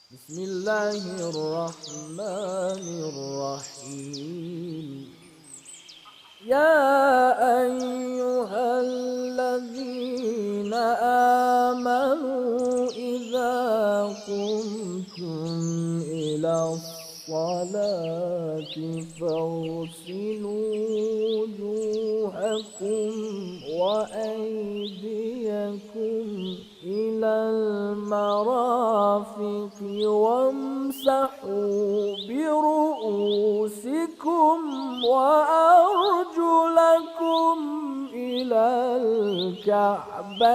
بسم الله الرحمن الرحيم. يا أيها الذين آمنوا إذا قمتم إلى الصلاة فاغسلوا وجوهكم وأيديكم إلى المرافق وامسحوا برؤوسكم وأرجلكم إلى الكعبين.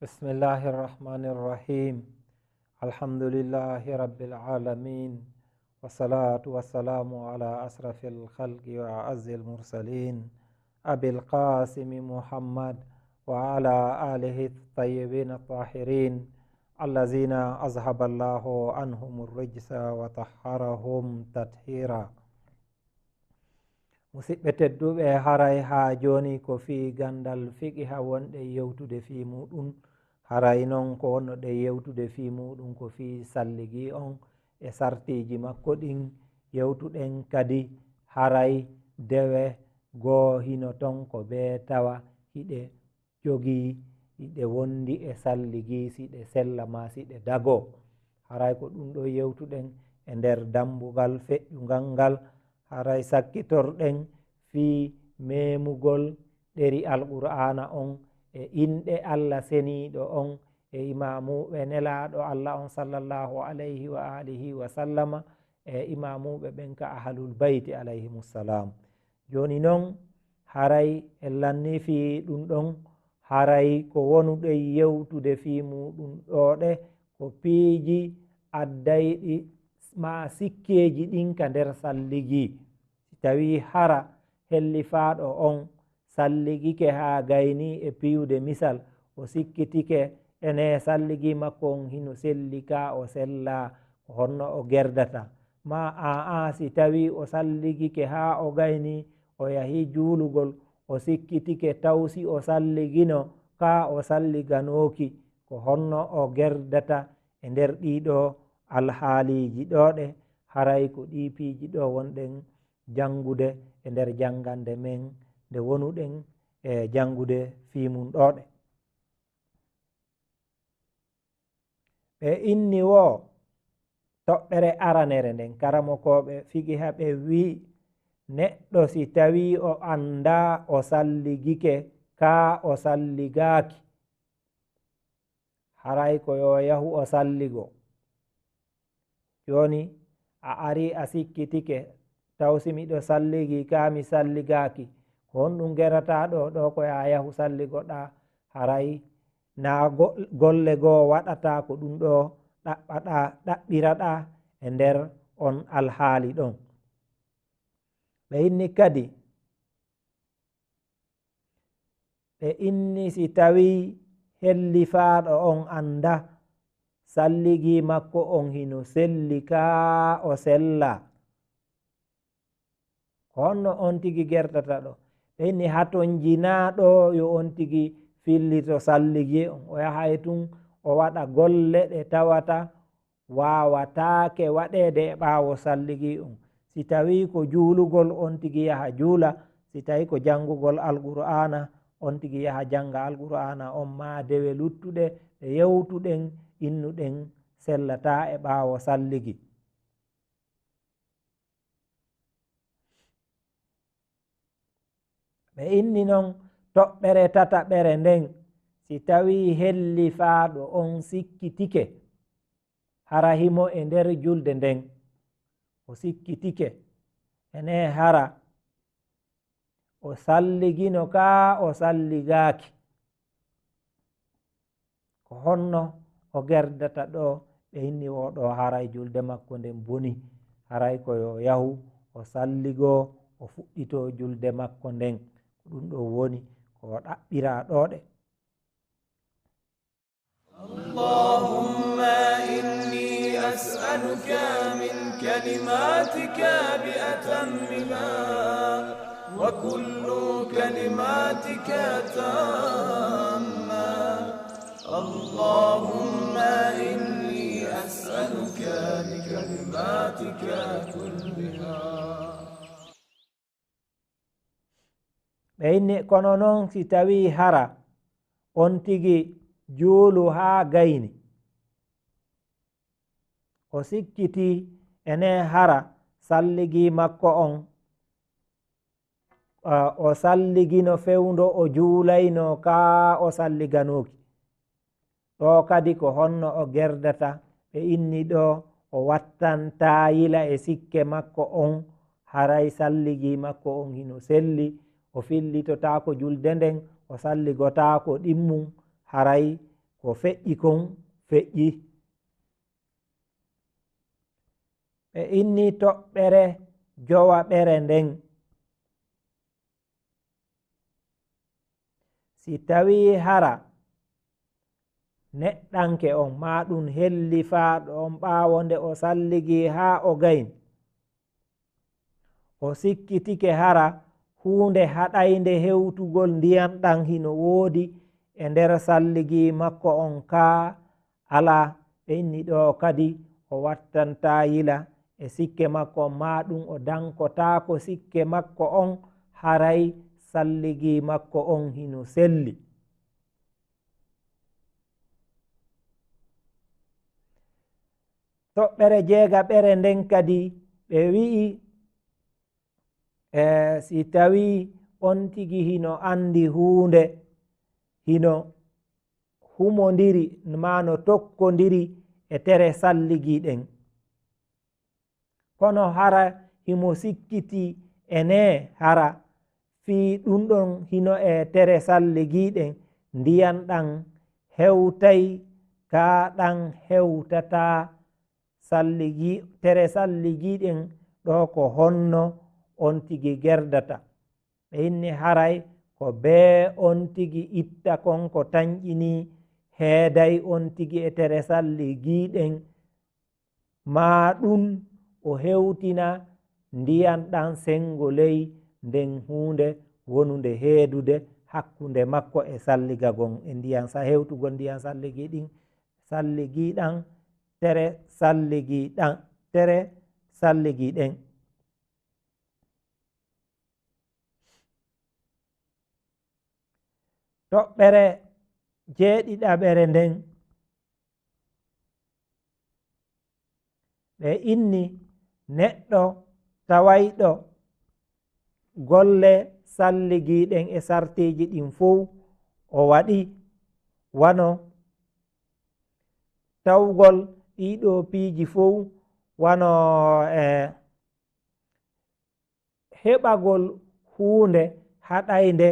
بسم الله الرحمن الرحيم. الحمد لله رب العالمين، والصلاة والسلام على أشرف الخلق وأعز المرسلين أبي القاسم محمد وعلى آله الطيبين الطاهرين الذين أذهب الله عنهم الرجس وطهرهم تطهيرا. musidɓe tedduɓe, haray ha joni ko fi gandal fiqiha wonɗe yewtude fi muɗum. haray noon ko wonnoɗe yewtude fi muɗum ko fi salligi on e sartiji makko ɗin yewtuɗen kadi haray dewe goo hino ton ko be tawa hiɗe jogi hiɗe wondi e salligi siɗe sellama siɗe dago. haray ko ɗum ɗo yewtuɗen e nder dambugal feƴƴugal ngal haray sakkitorɗen fi memugol ɗeri alqur'ana on e inɗe Allah seniɗo on e imamuɓe nelaɗo Allah on sallallahu alayhi wa alihi wa sallama e imamuɓe ɓen ka ahlul bayti alayhimussalam. joni noon haray e lanni fi ɗum ɗon haray ko wonuɗe yewtude fi muɗum ɗoɗe ko piiji addayɗi ma sikkeji ɗin ka nder salligi. si tawi hara hellifaɗo on salligike ha gayni e piyude misal o sikkitike ene salligi makko on hino sellika o sella ko honno o gerdata, ma aa si tawi o salligike ha o gayni o yahi juulugol o sikkitike tawsi o salligino ka o salliganoki ko honno o gerdata e nder ɗiɗo alhaaliji ɗoɗe. haray ko ɗi piiji ɗo wonɗen jangude e nder jangande men nde wonuɗen e jangude fimum ɗoɗe. ɓe inni wo toɓɓere aranere nden karamokoɓe fiqiha ɓe wi neɗɗo si tawi o anda o salligike ka o salligaki haray ko yo yahu o salligo. joni a ari a sikkitike tawsi miɗo salligi ka mi salligaki ko honɗum gerata ɗo ko ya yahu salligoɗa haray na golle goo waɗata ko ɗum ɗo ɗaɓɓiraɗa e nder on alhaali ɗon. ɓe inni kadi ɓe inni si tawi hellifaɗo on anda salligi makko on hino selli ka o sella ko honno on tigi gertata ɗo. ɓe inni haton jinaɗo yo on tigi fillito salligi on o yahay tun o waɗa golle ɗe tawata wawatake waɗede e ɓawo salligi on. si tawi ko juulugol on tigi yaha juula, si tawi ko jangugol alqur'ana on tigi yaha janga alqur'ana on ma dewe luttuɗe e yewtuɗen innuɗen sellata e ɓawo salligi. ɓe inni noon toɓɓere tataɓere nden si tawi hellifaɗo on sikkitike hara himo e nder julde nden o sikkitike ene hara o salligino ka o salligaki ko honno o gerdata ɗo. ɓe inni oɗo haray julde makko nden boni haray ko yo yahu o salligo o fuɗɗito julde makko nden ko ɗum ɗo woni ko ɗaɓɓira ɗoɗe. Allahumma inni أسألك من كلماتك بأتمها وكل كلماتك تامة اللهم إني أسألك بكلماتك كلها. ɓeyni kono noon si tawi hara on tigi juulu haa gayni o sikkiti ene hara salligi makko on o salligino fewndo o juulayno ka o salliganoki ɗo kadi ko honno o gerdata ɓe inni ɗo o wattantayila e sikke makko on haray salligi makko on hino selli o fillitotako julde nden o salligotako ɗimmum haray ko feƴƴi kon feƴƴi. ɓe inni toɓɓere jowa ɓere nden si tawi hara neɗɗanke on ma ɗum helli faa ɗon ɓaawo nde o salligi haa o gayni o sikkitike hara huunde haɗaynde hewtugol ndiyam ɗan hino woodi e nder salligi makko on kaa ala ɓe inni ɗo kadi o wattanta yila e sikke makko on ma ɗum o dankotako sikke makko on haray salligi makko on hino selli. toɓɓere jeega ɓere nden kadi ɓe wi'i si tawi on tigi hino andi huunde hino humodiri ma no tokkodiri e tere salligi ɗen kono hara himo sikkiti ene hara fi ɗum ɗon hino e tere salligi ɗen ndiyam ɗan hewtay ka ɗan hewtata salligi tere salligi ɗen ɗo ko honno on tigi gerdata ɓe inni haray ko bee on tigi itta kon ko tañƴini heeday on tigi e tere salligi ɗen ma ɗum o hewtina ndiyam ɗan sengo ley nden hunde wonunde heedude hakkunde makko e salliga gon e ndiyam sa hewtugol ndiyam salligi ɗin salligi ɗan tere salligi ɗen. toɓɓere jeeɗiɗaɓere nden ɓe inni neɗɗo tawayɗo golle salligi ɗen e sartiji ɗin fuu o waɗi wano tawgol ɗiɗo piiji fuu wano heɓagol huunde haɗaynde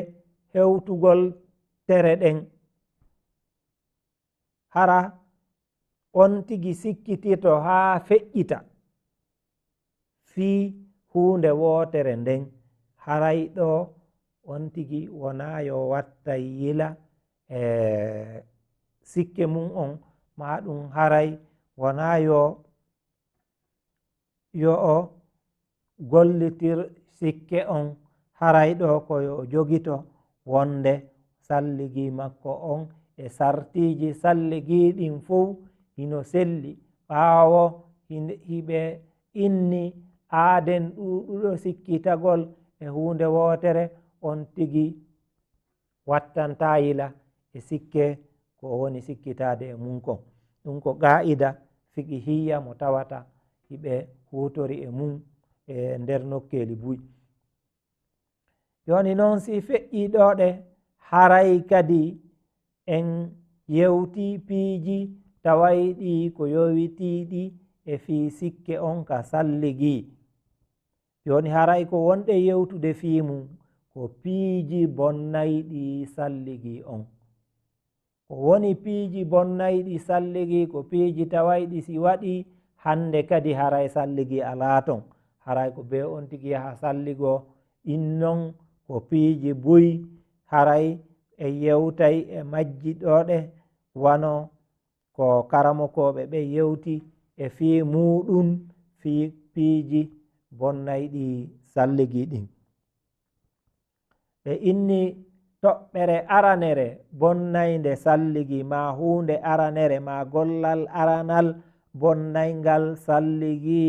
hewtugol tere ɗen hara on tigi sikkitito haa feƴƴita fii huunde wootere nden haray ɗo on tigi wona yo watta yila sikke mum on ma ɗum haray wona yo o gollitir sikke on haray ɗo ko yo jogito wonde salligi makko on e sartiji salligi ɗin fuu hino selli ɓaawo hiɓe inni aaden ɗuɗuɗo sikkitagol e hunde wootere on tigi wattanta yila e sikke ko woni sikkitade e mum kon ɗum ko qa'ida fiki hiya mo tawata hiɓe hutori e mum e nder nokkeli buy. joni noon si feƴƴi ɗoɗe haray kadi en yewti piiji tawayɗi ko yowitiɗi e fi sikke on ka salligi joni haray ko wonɗe yewtude fi mum ko piiji bonnayɗi salligi on ko woni piiji bonnayɗi salligi ko piiji tawayɗi si waɗi hande kadi haray salligi alaton haray ko be on tigi yaha salligo ɗinnon ko piiji buy haray e yewtay e majji ɗoɗe wano ko karamokoɓe ɓe yewti e fii muɗum fii piiji bonnayɗi salligi ɗin. ɓe inni toɓɓere aranere bonnayde salligi ma hunde aranere ma gollal aranal bonnayngal salligi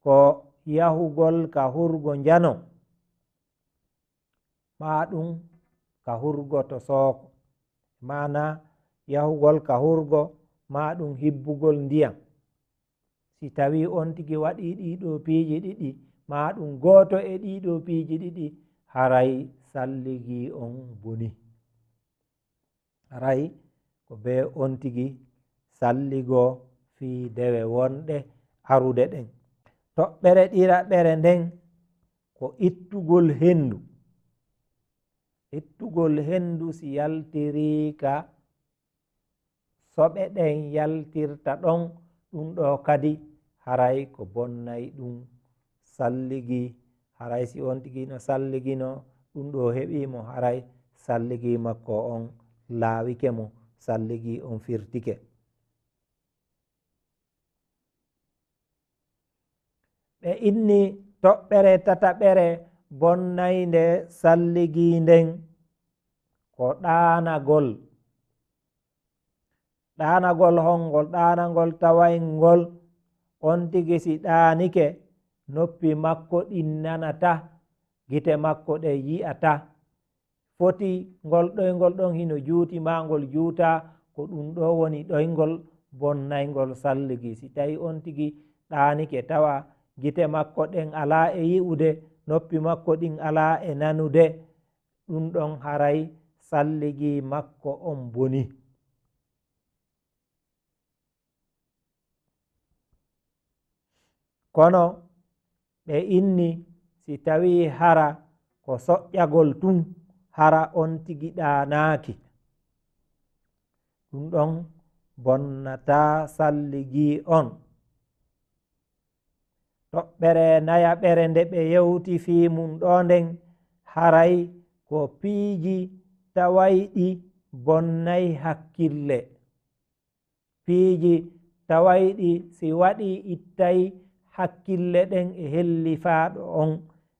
ko yahugol ka hurgo njano ma ɗum ka hurgo to sooko, mana yahugol ka hurgo ma ɗum hibbugol ndiyam. si tawi on tigi waɗi ɗiɗo piiji ɗiɗi ma ɗum goto e ɗiɗo piiji ɗiɗi haray salligi on boni. haray ko be on tigi salligo fi dewe wonɗe arude ɗen. toɓɓere ɗiɗaɓere nden ko ittugol hendu. ittugol hendu si yaltirika soɓe ɗen yaltirta ɗon, ɗum ɗo kadi haray ko bonnay ɗum salligi. haray si on tigi no salligino ɗum ɗo heɓimo haray salligi makko on laawike mo, salligi on firtike. ɓe inni toɓɓere tataɓere bonnaynde salligi nden ko ɗaanagol. ɗaanagol hongol ɗaanagol tawayngol on tigi si ɗaanike noppi makko ɗin nanata, gite makko ɗe yi'ata, foti ngol ɗoyngol ɗon hino juuti ma ngol juuta, ko ɗum ɗo woni ɗoyngol bonnaygol salligi. si tawi on tigi ɗaanike tawa gite makko ɗen ala e yi'ude, noppi makko ɗin ala e nanude, ɗum ɗon haray salligi makko on boni. kono ɓe inni si tawi hara ko soƴƴagol tun hara on tigi ɗaanaki, ɗum ɗon bonnata salligi on. toɓɓere nayaɓere nde ɓe yewti fi mum ɗo nden haray ko piiji tawayɗi bonnay hakkille. piiji tawayɗi si waɗi ittay hakkille ɗen e hellifaɗo on.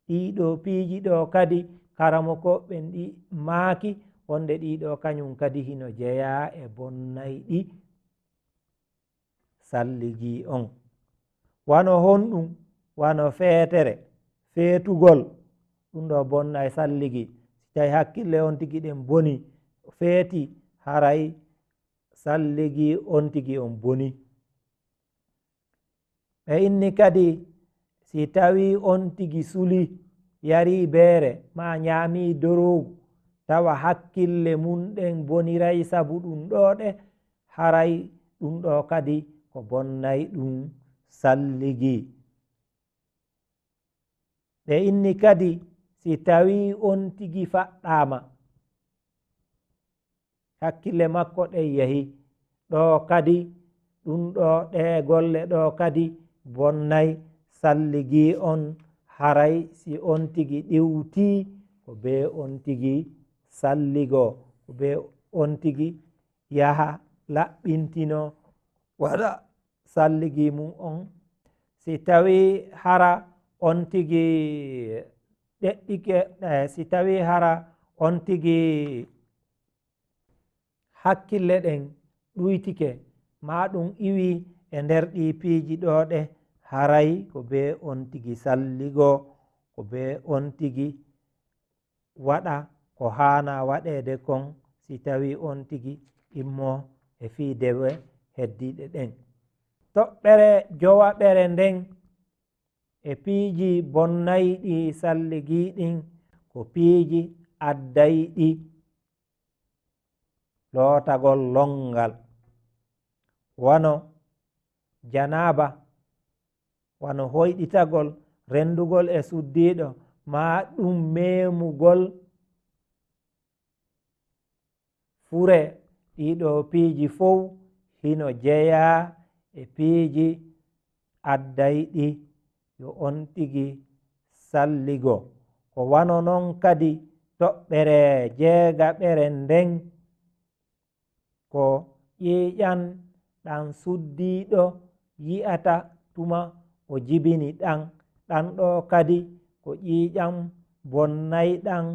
ɗiɗo piiji ɗo kadi karamo ko ɓen ɗi maaki wonde ɗiɗo kañum kadi hino jeeya e bonnayɗi salligi on. wano honɗum wano feetere feetugol, ɗum ɗo bonnay salligi. si tawi hakkille on tigi ɗen boni feeti haray salligi on tigi on boni. ɓe inni kadi si tawi on tigi suli yari beere ma ñaami dorogu tawa hakkille mum ɗen boniray sabu ɗum ɗo ɗe haray ɗum ɗo kadi ko bonnay ɗum salligi. ɓe inni kadi si tawi on tigi faɗɗama hakkille makko ɗen yahi ɗo kadi ɗum ɗo ɗe golle ɗo kadi bonnay salligi on. haray si on tigi ɗiwti ko be on tigi salligo, ko be on tigi yaha laɓɓintino waɗa salligi mum on. si tawi hara on tigi ɗeɗɗike si tawi hara on tigi hakkille ɗen ɗuytike ma ɗum iwi e nder ɗi piiji ɗo ɗe haray ko be on tigi salligo, ko be on tigi waɗa ko hana waɗede kon si tawi on tigi immo e fi dewe heddiɗe ɗen. toɓɓere jowaɓere nden e piiji bonnayɗi salligi ɗin ko piiji addayɗi lootagol longal, wano janaba, wano hoyɗitagol, rendugol e suddiɗo, ma ɗum memugol fure. ɗiɗo piiji fof hino jeeya e piiji addayɗi yo on tigi salligo. ko wano noon kadi toɓɓere jeegaɓere nden ko ƴiiƴan ɗan suddiɗo yi'ata tuma o jibini ɗan ɗo kadi ko ƴiƴam bonnayɗan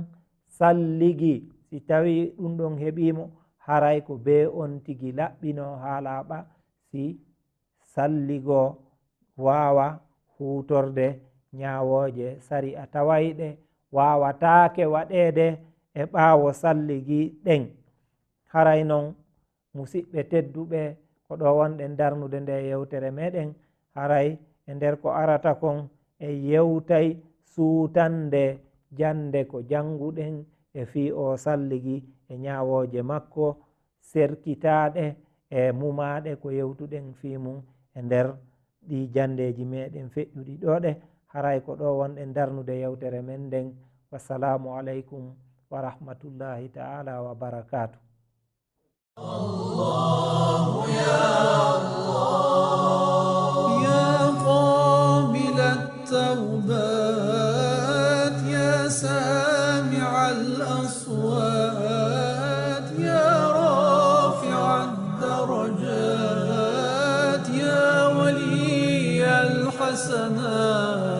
salligi si tawi ɗum ɗon heɓimo haray ko be on tigi laɓɓino ha laaɓa si salligo wawa hutorde ñawoje sari a tawayɗe wawatake waɗede e ɓawo salligi ɗen. haray noon musidɓe tedduɓe ko ɗo wonɗen darnude nde yewtere meɗen haray e nder ko arata kon e yewtay suutande jande ko janguɗen e fi o salligi e ñawoje makko serkitaɗe e mumaɗe ko yewtuɗen fi mum e nder ɗi jandeji meɗen feƴƴuɗi ɗoɗe. haray ko ɗo wonɗen darnude yewtere men nden. wassalamu aleykum wa rahmatullahi ta'ala wa barakatuh. الله يا الله يا قابل التوبات يا سامع الأصوات يا رافع الدرجات يا ولي الحسنات